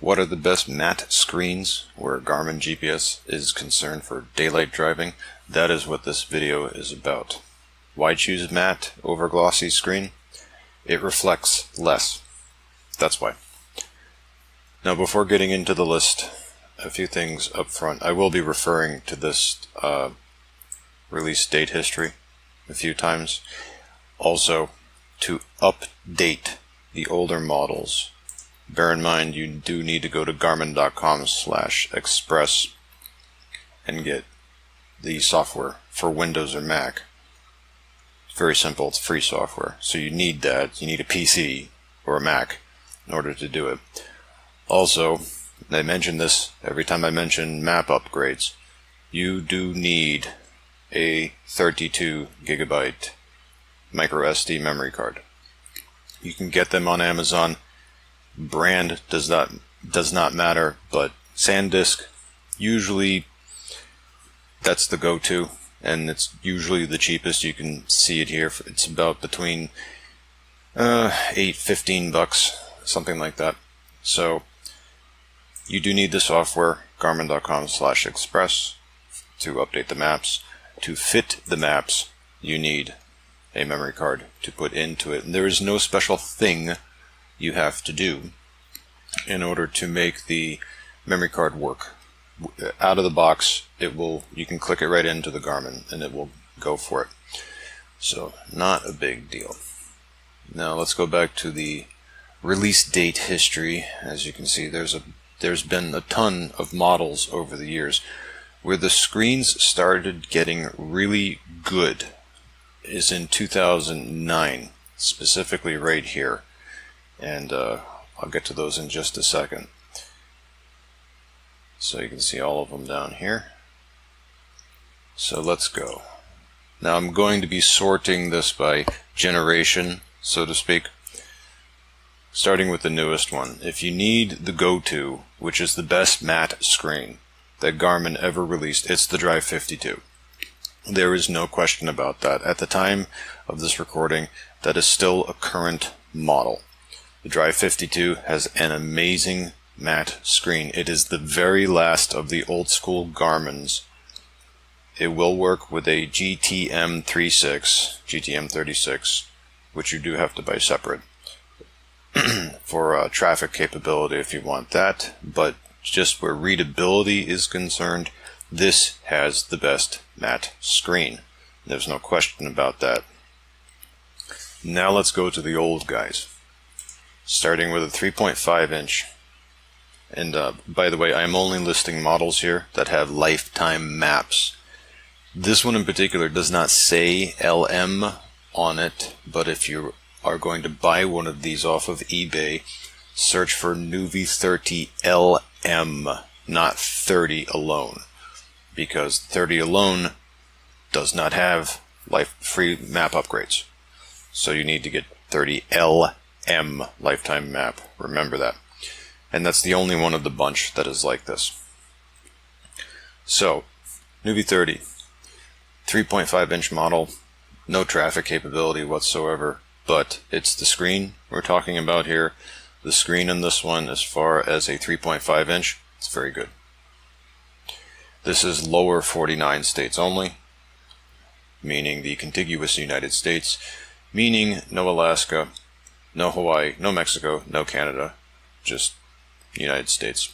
What are the best matte screens where Garmin GPS is concerned for daylight driving? That is what this video is about. Why choose matte over glossy screen? It reflects less. That's why. Now, before getting into the list, a few things up front. I will be referring to this release date history a few times. Also, to update the older models, bear in mind you do need to go to garmin.com/express and get the software for Windows or Mac. It's very simple, it's free software. So you need that. You need a PC or a Mac in order to do it. Also, I mention this every time I mention map upgrades. You do need a 32 gigabyte micro SD memory card. You can get them on Amazon. Brand does not matter, but SanDisk, usually that's the go-to, and it's usually the cheapest. You can see it here. It's about between $8-15, something like that. So you do need the software, garmin.com/express, to update the maps. To fit the maps, you need a memory card to put into it. And there is no special thing you have to do in order to make the memory card work. Out of the box, you can click it right into the Garmin and it will go for it. So not a big deal. Now let's go back to the release date history. As you can see, there's been a ton of models over the years. Where the screens started getting really good is in 2009, specifically right here. And I'll get to those in just a second. So you can see all of them down here. So let's go. Now I'm going to be sorting this by generation, so to speak, starting with the newest one. If you need the go-to, which is the best matte screen that Garmin ever released, it's the Drive 52. There is no question about that. At the time of this recording, that is still a current model. The Drive 52 has an amazing matte screen. It is the very last of the old school Garmins. It will work with a GTM36, which you do have to buy separate for traffic capability if you want that. But just where readability is concerned, this has the best matte screen. There's no question about that. Now let's go to the old guys. Starting with a 3.5 inch. And by the way, I'm only listing models here that have lifetime maps. This one in particular does not say LM on it, but if you are going to buy one of these off of eBay, search for Nuvi 30 LM, not 30 alone, because 30 alone does not have free map upgrades. So you need to get 30 LM, lifetime map. Remember that. And that's the only one of the bunch that is like this. So, Nuvi 30, 3.5 inch model, no traffic capability whatsoever, but it's the screen we're talking about here. The screen in this one, as far as a 3.5 inch, it's very good. This is lower 49 states only, meaning the contiguous United States, meaning no Alaska, no Hawaii, no Mexico, no Canada, just United States.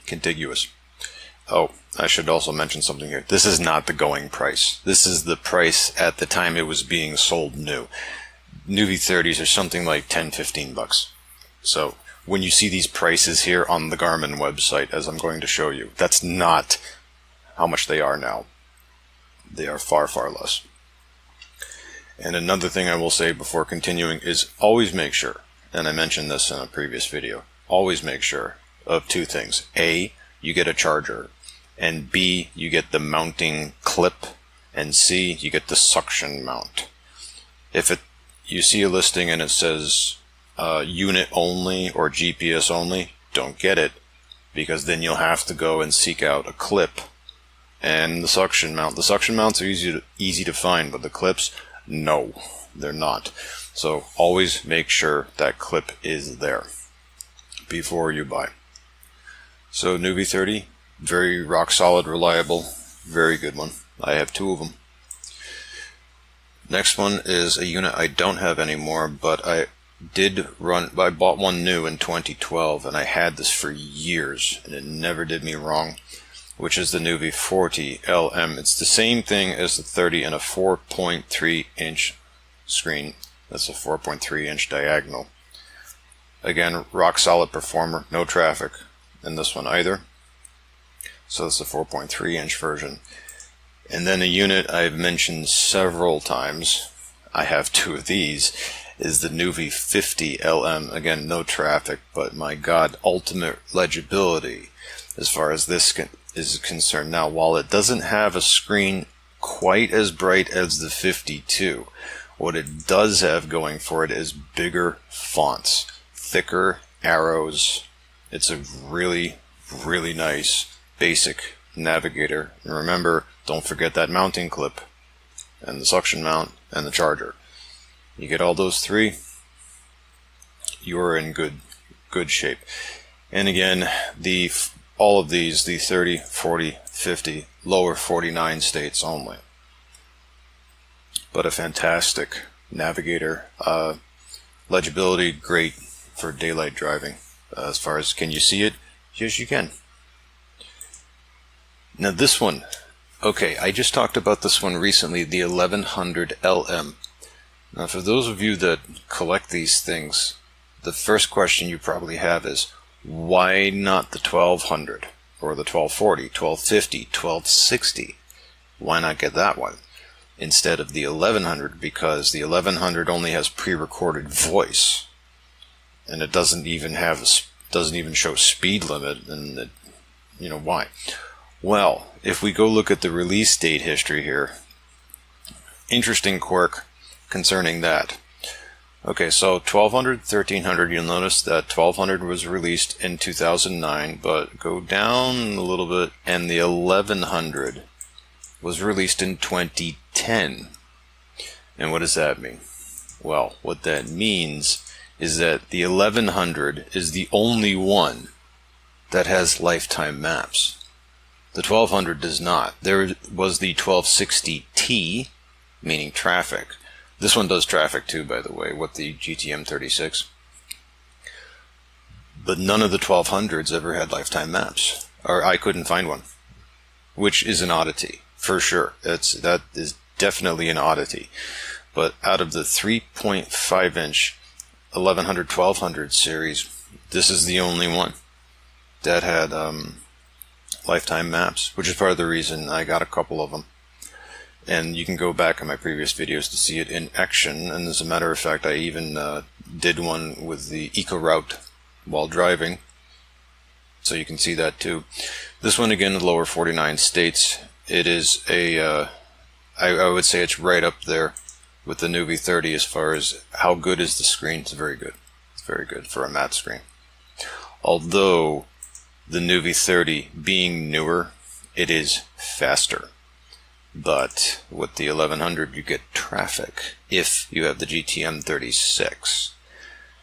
Contiguous. Oh, I should also mention something here. This is not the going price. This is the price at the time it was being sold new. Nuvi 30s are something like $10-15. So when you see these prices here on the Garmin website, as I'm going to show you, that's not how much they are now. They are far, far less. And another thing I will say before continuing is always make sure, and I mentioned this in a previous video, always make sure of two things. A, you get a charger, and B, you get the mounting clip, and C, you get the suction mount. If you see a listing and it says unit only or GPS only, don't get it, because then you'll have to go and seek out a clip and the suction mount. The suction mounts are easy to find, but the clips, no, they're not. So always make sure that clip is there before you buy. So Nuvi 30, very rock solid, reliable, very good one. I have 2 of them. Next one is a unit I don't have anymore, but I bought one new in 2012, and I had this for years, and it never did me wrong, which is the Nuvi 40 LM. It's the same thing as the 30 in a 4.3 inch screen. That's a 4.3 inch diagonal. Again, rock solid performer, no traffic in this one either. So it's a 4.3 inch version. And then a unit I've mentioned several times, I have 2 of these, is the Nuvi 50 LM. Again, no traffic, but my God, ultimate legibility as far as this is concerned. Now, while it doesn't have a screen quite as bright as the 52, what it does have going for it is bigger fonts, thicker arrows. It's a really, really nice basic navigator. And remember, don't forget that mounting clip and the suction mount and the charger. You get all those 3, you're in good shape. And again, all of these, the 30, 40, 50, lower 49 states only. But a fantastic navigator. Legibility, great for daylight driving. As far as can you see it? Yes, you can. Now this one, okay, I just talked about this one recently, the 1100 LM. Now for those of you that collect these things, the first question you probably have is, why not the 1200 or the 1240, 1250, 1260? Why not get that one instead of the 1100? Because the 1100 only has pre-recorded voice, and it doesn't even show speed limit. And you know why? Well, if we go look at the release date history here, interesting quirk concerning that. Okay, so 1200, 1300, you'll notice that 1200 was released in 2009, but go down a little bit, and the 1100 was released in 2010. And what does that mean? Well, what that means is that the 1100 is the only one that has lifetime maps. The 1200 does not. There was the 1260T, meaning traffic. This one does traffic too, by the way, with the GTM 36. But none of the 1200s ever had lifetime maps, or I couldn't find one, which is an oddity, for sure. That is definitely an oddity. But out of the 3.5 inch 1100, 1200 series, this is the only one that had lifetime maps, which is part of the reason I got a couple of them. And you can go back in my previous videos to see it in action. And as a matter of fact, I even did one with the Eco Route while driving, so you can see that too. This one, again, the lower 49 states. It is a I would say it's right up there with the Nuvi 30 as far as how good is the screen. It's very good. It's very good for a matte screen. Although the Nuvi 30 being newer, it is faster. But with the 1100, you get traffic if you have the GTM 36.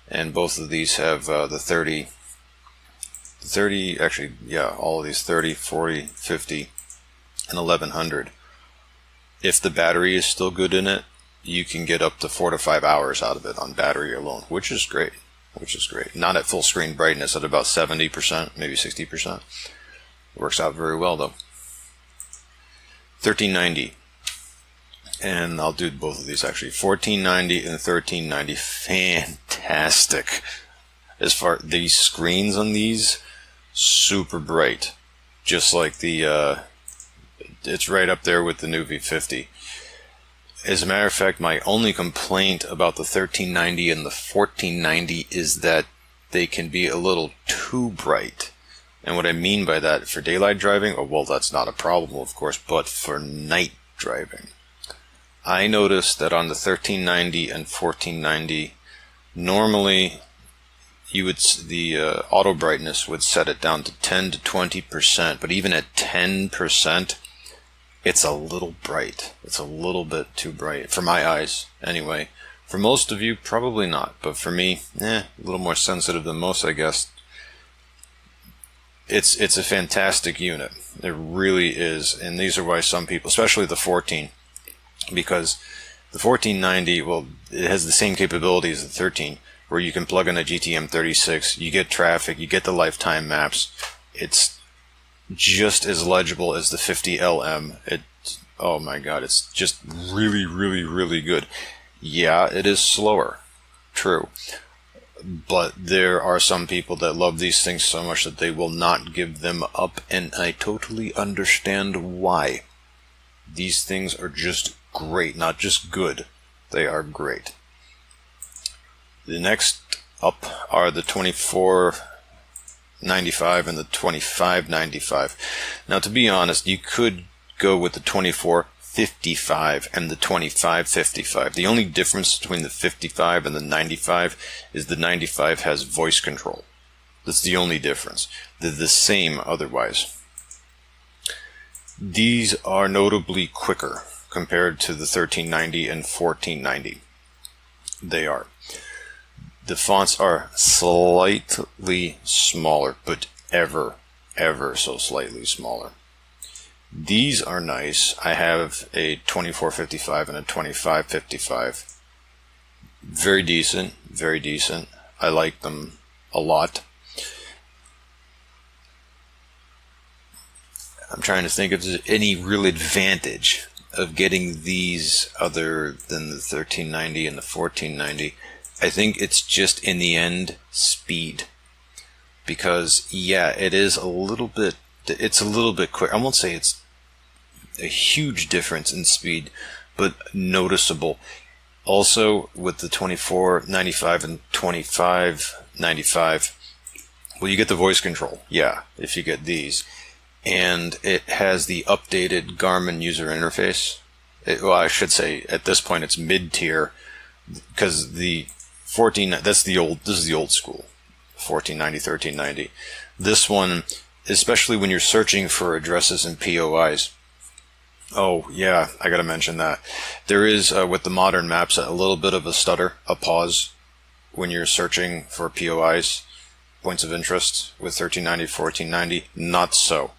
And both of these have the 30, actually, yeah, all of these 30, 40, 50, and 1100. If the battery is still good in it, you can get up to 4 to 5 hours out of it on battery alone, which is great. Not at full screen brightness, at about 70%, maybe 60%. Works out very well though. 1390, and I'll do both of these actually. 1490 and 1390, fantastic. As far these screens on these, super bright, just like the it's right up there with the Nuvi 50. As a matter of fact, my only complaint about the 1390 and the 1490 is that they can be a little too bright. And what I mean by that, for daylight driving, oh, well, that's not a problem, of course, but for night driving. I noticed that on the 1390 and 1490, normally the auto brightness would set it down to 10 to 20%, but even at 10%, it's a little bright. It's a little bit too bright, for my eyes, anyway. For most of you, probably not, but for me, a little more sensitive than most, I guess. it's a fantastic unit. It really is. And these are why some people, especially the 14, because the 1490, well, it has the same capabilities as the 13, where you can plug in a GTM 36, you get traffic, you get the lifetime maps. It's just as legible as the 50LM. Oh my god, it's just really, really, really good. Yeah, it is slower. True. But there are some people that love these things so much that they will not give them up, and I totally understand why. These things are just great, not just good. They are great. The next up are the 2495 and the 2595. Now, to be honest, you could go with the 2455 and the 2555. The only difference between the 55 and the 95 is the 95 has voice control. That's the only difference. They're the same otherwise. These are notably quicker compared to the 1390 and 1490. They are. The fonts are slightly smaller, but ever so slightly smaller. These are nice. I have a 2455 and a 2555. Very decent, very decent. I like them a lot. I'm trying to think if there's any real advantage of getting these other than the 1390 and the 1490. I think it's just, in the end, speed. Because, yeah, it is a little bit quick. I won't say it's a huge difference in speed, but noticeable. Also, with the 2495 and 2595, well, you get the voice control, yeah, if you get these. And it has the updated Garmin user interface. Well, I should say, at this point, it's mid-tier, because the 14, this is the old school, 1490, 1390. This one, especially when you're searching for addresses and POIs. Oh, yeah, I gotta mention that. There is, with the modern maps, a little bit of a stutter, a pause, when you're searching for POIs, points of interest, with 1390, 1490. Not so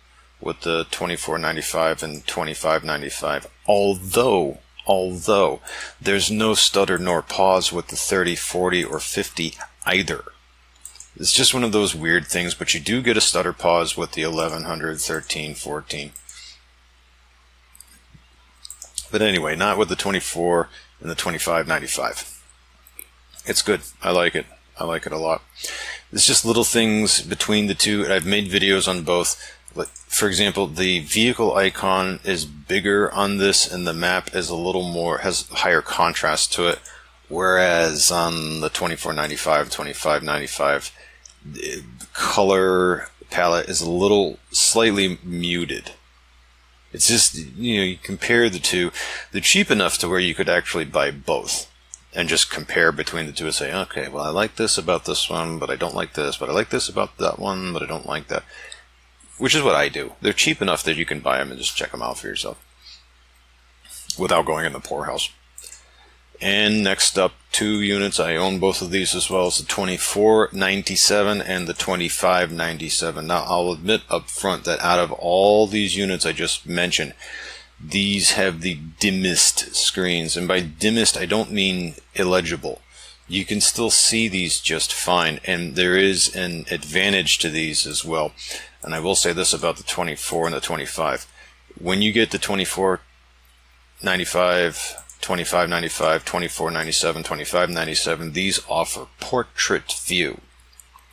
with the 2495 and 2595. Although there's no stutter nor pause with the 30, 40, or 50 either. It's just one of those weird things, but you do get a stutter pause with the 1100, 13, 14. But anyway, not with the 24 and the 2595. It's good. I like it. I like it a lot. It's just little things between the two. I've made videos on both. For example, the vehicle icon is bigger on this, and the map is a little more, has higher contrast to it. Whereas on the 2495, 2595, the color palette is a little slightly muted. It's just, you compare the two. They're cheap enough to where you could actually buy both and just compare between the two and say, okay, well, I like this about this one, but I don't like this, but I like this about that one, but I don't like that. Which is what I do. They're cheap enough that you can buy them and just check them out for yourself without going in the poorhouse. And next up, two units. I own both of these as well as the 2497 and the 2597. Now, I'll admit up front that out of all these units I just mentioned, these have the dimmest screens. And by dimmest, I don't mean illegible. You can still see these just fine, and there is an advantage to these as well. And I will say this about the 24 and the 25. When you get the 2495, 2595, 2497, 2597, these offer portrait view,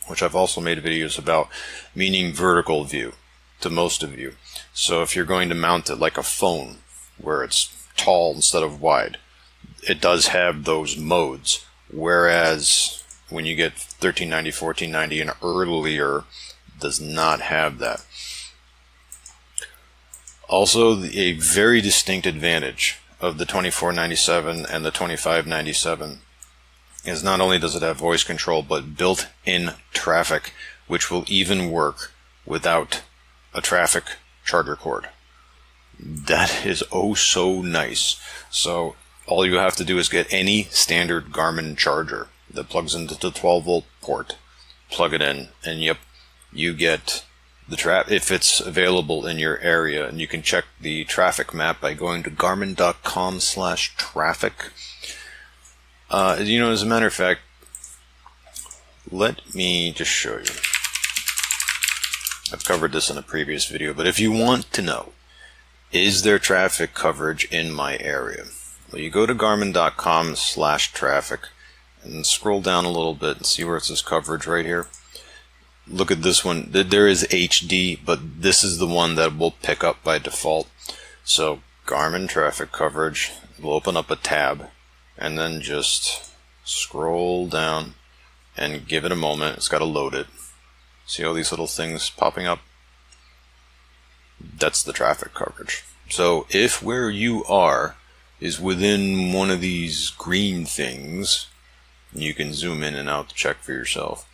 which I've also made videos about, meaning vertical view to most of you. So if you're going to mount it like a phone, where it's tall instead of wide, it does have those modes. Whereas when you get 1390, 1490 and earlier, does not have that. Also, a very distinct advantage of the 2497 and the 2597 is not only does it have voice control, but built-in traffic, which will even work without a traffic charger cord. That is oh so nice. So all you have to do is get any standard Garmin charger that plugs into the 12-volt port, plug it in, and yep, you get if it's available in your area, and you can check the traffic map by going to garmin.com/traffic. As a matter of fact, let me just show you. I've covered this in a previous video, but if you want to know, is there traffic coverage in my area? Well, you go to garmin.com/traffic and scroll down a little bit and see where it says coverage right here. Look at this one. There is HD, but this is the one that will pick up by default. So Garmin traffic coverage, we'll open up a tab and then just scroll down and give it a moment. It's got to load it. See all these little things popping up? That's the traffic coverage. So if where you are is within one of these green things, you can zoom in and out to check for yourself,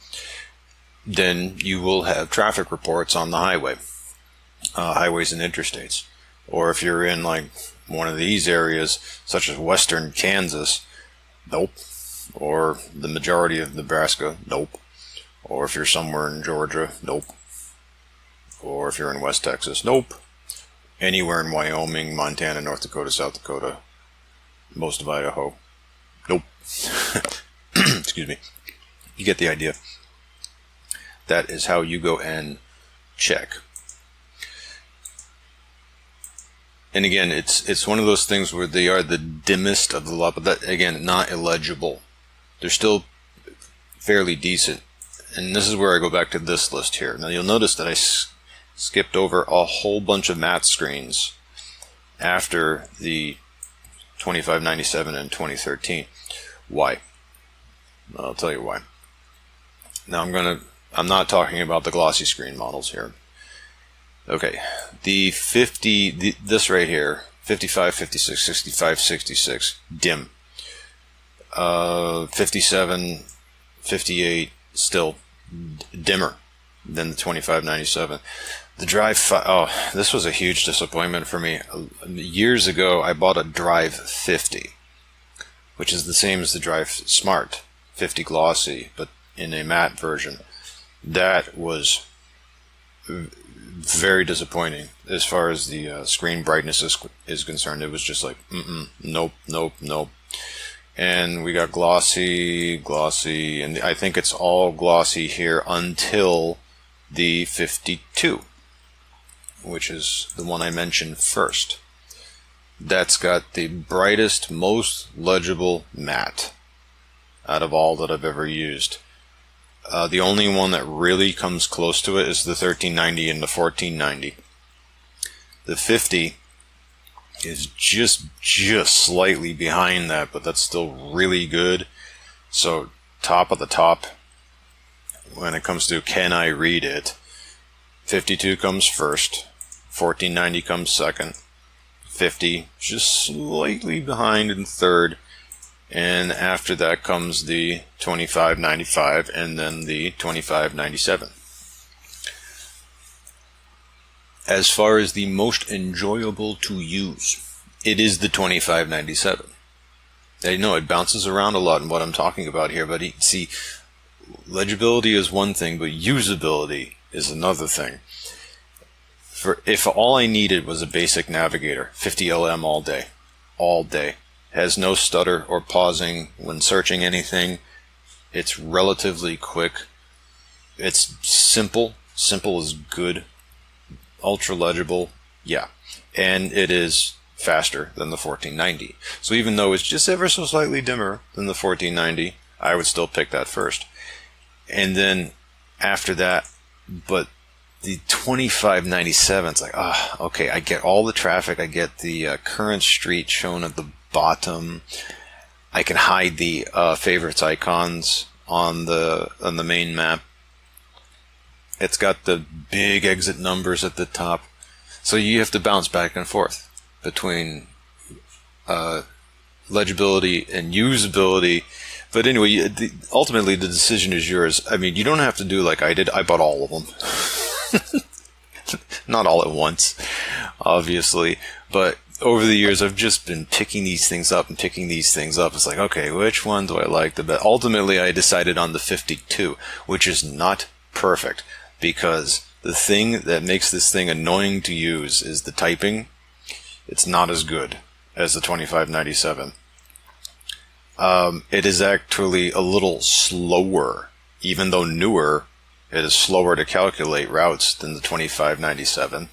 then you will have traffic reports on the highways and interstates. Or if you're in like one of these areas, such as western Kansas, nope. Or the majority of Nebraska, nope. Or if you're somewhere in Georgia, nope. Or if you're in West Texas, nope. Anywhere in Wyoming, Montana, North Dakota, South Dakota, most of Idaho, nope. Excuse me. You get the idea. That is how you go and check. And again, it's one of those things where they are the dimmest of the lot, but that, again, not illegible. They're still fairly decent. And this is where I go back to this list here. Now you'll notice that I skipped over a whole bunch of matte screens after the 2597 and 2013. Why? I'll tell you why. Now I'm not talking about the glossy screen models here. Okay, this right here, 55, 56, 65, 66, dim. 57, 58, still dimmer than the 2597. The Drive 5, oh, this was a huge disappointment for me. Years ago, I bought a Drive 50, which is the same as the Drive Smart 50 glossy, but in a matte version. That was very disappointing as far as the screen brightness is concerned. It was just like, nope, nope, nope. And we got glossy, and I think it's all glossy here until the 52, which is the one I mentioned first. That's got the brightest, most legible matte out of all that I've ever used. The only one that really comes close to it is the 1390 and the 1490. The 50 is just slightly behind that, but that's still really good. So top of the top when it comes to can I read it, 52 comes first, 1490 comes second, 50 just slightly behind in third, and after that comes the 2595 and then the 2597. As far as the most enjoyable to use, it is the 2597. I know it bounces around a lot in what I'm talking about here, but see, legibility is one thing, but usability is another thing. If all I needed was a basic navigator, 50 LM all day, has no stutter or pausing when searching anything, it's relatively quick, it's simple is good, ultra legible, yeah, and it is faster than the 1490. So even though it's just ever so slightly dimmer than the 1490, I would still pick that first. And then after that, but the 2597, it's like, okay, I get all the traffic, I get the current street shown at the bottom, I can hide the favorites icons on the main map. It's got the big exit numbers at the top, so you have to bounce back and forth between legibility and usability. But anyway, ultimately the decision is yours. I mean, you don't have to do like I did. I bought all of them. Not all at once, obviously, but over the years I've just been picking these things up and picking these things up. It's like, okay, which one do I like the best? Ultimately, I decided on the 52, which is not perfect because The thing that makes this thing annoying to use is the typing. It's not as good as the 2597. It is actually a little slower, even though newer. It is slower to calculate routes than the 2597.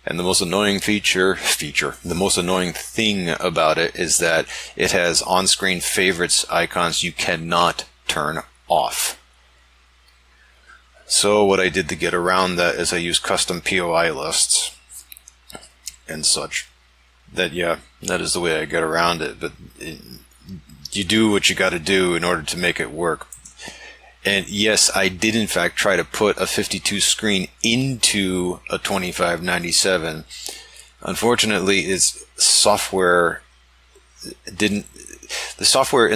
And the most annoying the most annoying thing about it is that it has on-screen favorites icons you cannot turn off. So what I did to get around that is I used custom POI lists and such. That is the way I get around it. But you do what you got to do in order to make it work. And yes, I did in fact try to put a 52 screen into a 2597. Unfortunately, the software in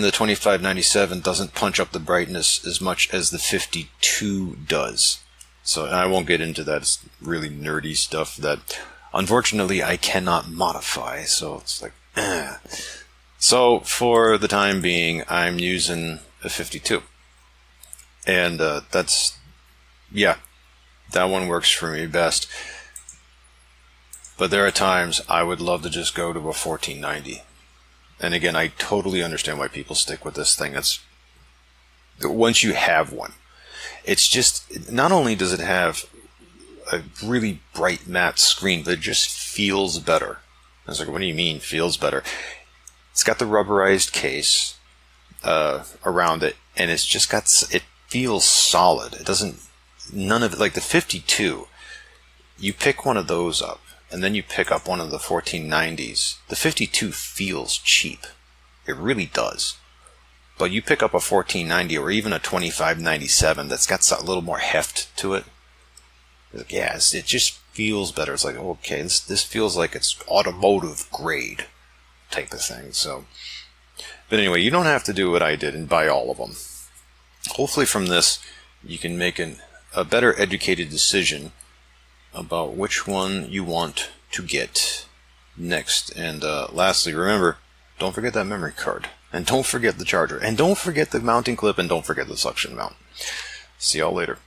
the 2597 doesn't punch up the brightness as much as the 52 does. So, and I won't get into that. It's really nerdy stuff that unfortunately I cannot modify. So it's like, So for the time being, I'm using a 52. And that one works for me best. But there are times I would love to just go to a 1490. And again, I totally understand why people stick with this thing. It's once you have one, it's just, not only does it have a really bright matte screen, but it just feels better. I was like, what do you mean feels better? It's got the rubberized case around it, and it's just got, it feels solid. It doesn't, none of it, like the 52, you pick one of those up, and then you pick up one of the 1490s. The 52 feels cheap. It really does. But you pick up a 1490 or even a 2597 that's got a little more heft to it. Like, yes, it just feels better. It's like, okay, this feels like it's automotive grade type of thing. So, but anyway, you don't have to do what I did and buy all of them. Hopefully from this, you can make a better educated decision about which one you want to get next. And lastly, remember, don't forget that memory card. And don't forget the charger. And don't forget the mounting clip. And don't forget the suction mount. See y'all later.